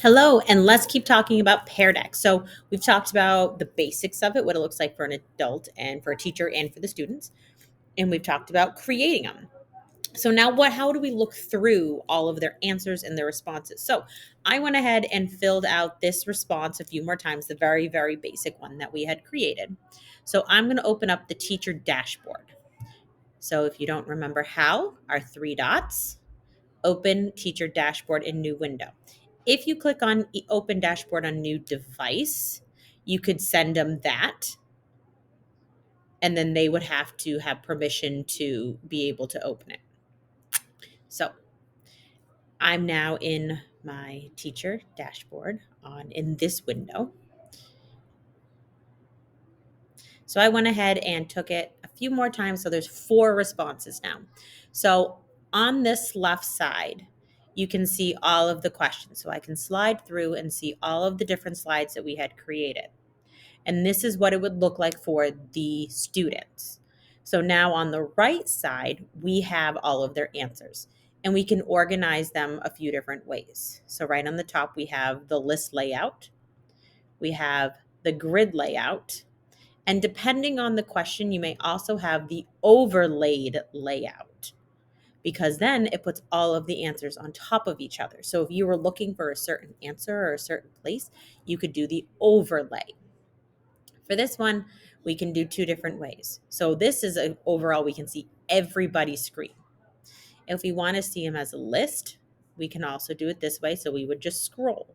Hello, and let's keep talking about Peardeck. So we've talked about the basics of it, what it looks like for an adult and for a teacher and for the students, and we've talked about creating them. So now how do we look through all of their answers and their responses? So I went ahead and filled out this response a few more times, the very, very basic one that we had created. So I'm going to open up the teacher dashboard. So if you don't remember how, our three dots, open teacher dashboard in new window. If you click on open dashboard on new device, you could send them that, and then they would have to have permission to be able to open it. So I'm now in my teacher dashboard on in this window. So I went ahead and took it a few more times. So there's four responses now. So on this left side, you can see all of the questions. So I can slide through and see all of the different slides that we had created. And this is what it would look like for the students. So now on the right side, we have all of their answers and we can organize them a few different ways. So right on the top, we have the list layout, we have the grid layout, and depending on the question, you may also have the overlaid layout because then it puts all of the answers on top of each other. So if you were looking for a certain answer or a certain place, you could do the overlay. For this one, we can do two different ways. So this is overall, we can see everybody's screen. If we want to see them as a list, we can also do it this way. So we would just scroll.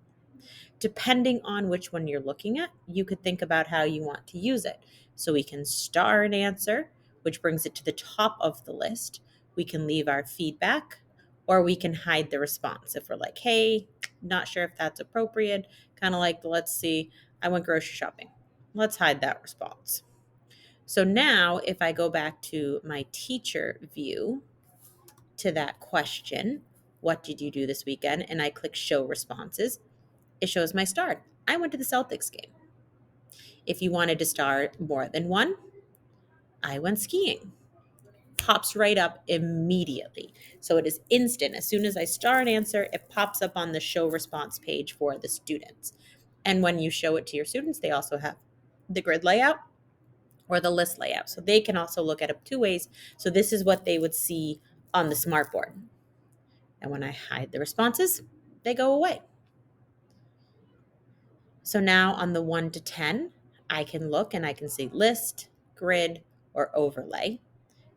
Depending on which one you're looking at, you could think about how you want to use it. So we can star an answer, which brings it to the top of the list. We can leave our feedback, or we can hide the response. If we're like, hey, not sure if that's appropriate, kind of like, let's see, I went grocery shopping. Let's hide that response. So now if I go back to my teacher view to that question, what did you do this weekend? And I click show responses, it shows my star. I went to the Celtics game. If you wanted to star more than one, I went skiing. Pops right up immediately. So it is instant. As soon as I star an answer, it pops up on the show response page for the students. And when you show it to your students, they also have the grid layout or the list layout. So they can also look at it two ways. So this is what they would see on the smartboard. And when I hide the responses, they go away. So now on the 1 to 10, I can look and I can see list, grid, or overlay.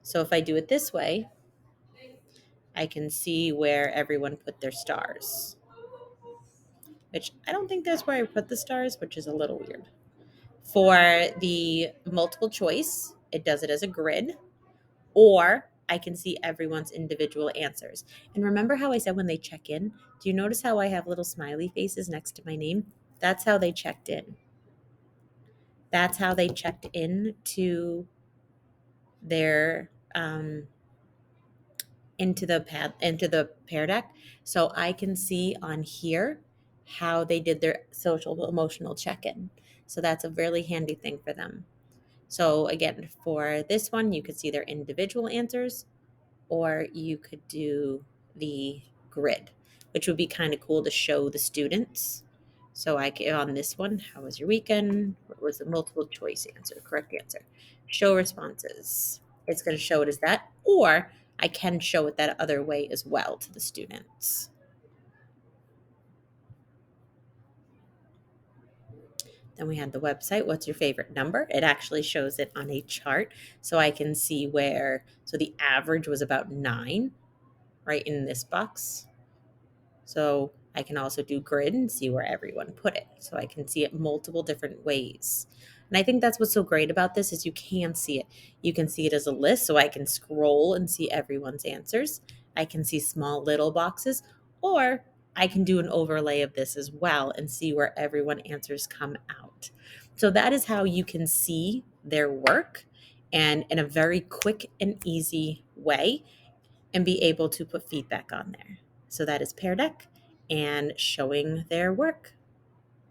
So if I do it this way, I can see where everyone put their stars, which I don't think that's where I put the stars, which is a little weird. For the multiple choice, it does it as a grid, or I can see everyone's individual answers. And remember how I said when they check in, do you notice how I have little smiley faces next to my name? That's how they checked in. That's how they checked in to their into the Peardeck. So I can see on here how they did their social emotional check-in. So that's a really handy thing for them. So again, for this one, you could see their individual answers, or you could do the grid, which would be kind of cool to show the students. So I can, on this one, how was your weekend? What was the multiple choice answer, correct answer? Show responses. It's going to show it as that, or I can show it that other way as well to the students. Then we have the website. What's your favorite number? It actually shows it on a chart. So I can see where, so the average was about 9 right in this box. So I can also do grid and see where everyone put it. So I can see it multiple different ways. And I think that's what's so great about this is you can see it. You can see it as a list, so I can scroll and see everyone's answers. I can see small little boxes, or I can do an overlay of this as well and see where everyone answers come out. So that is how you can see their work and in a very quick and easy way and be able to put feedback on there. So that is Pear Deck and showing their work.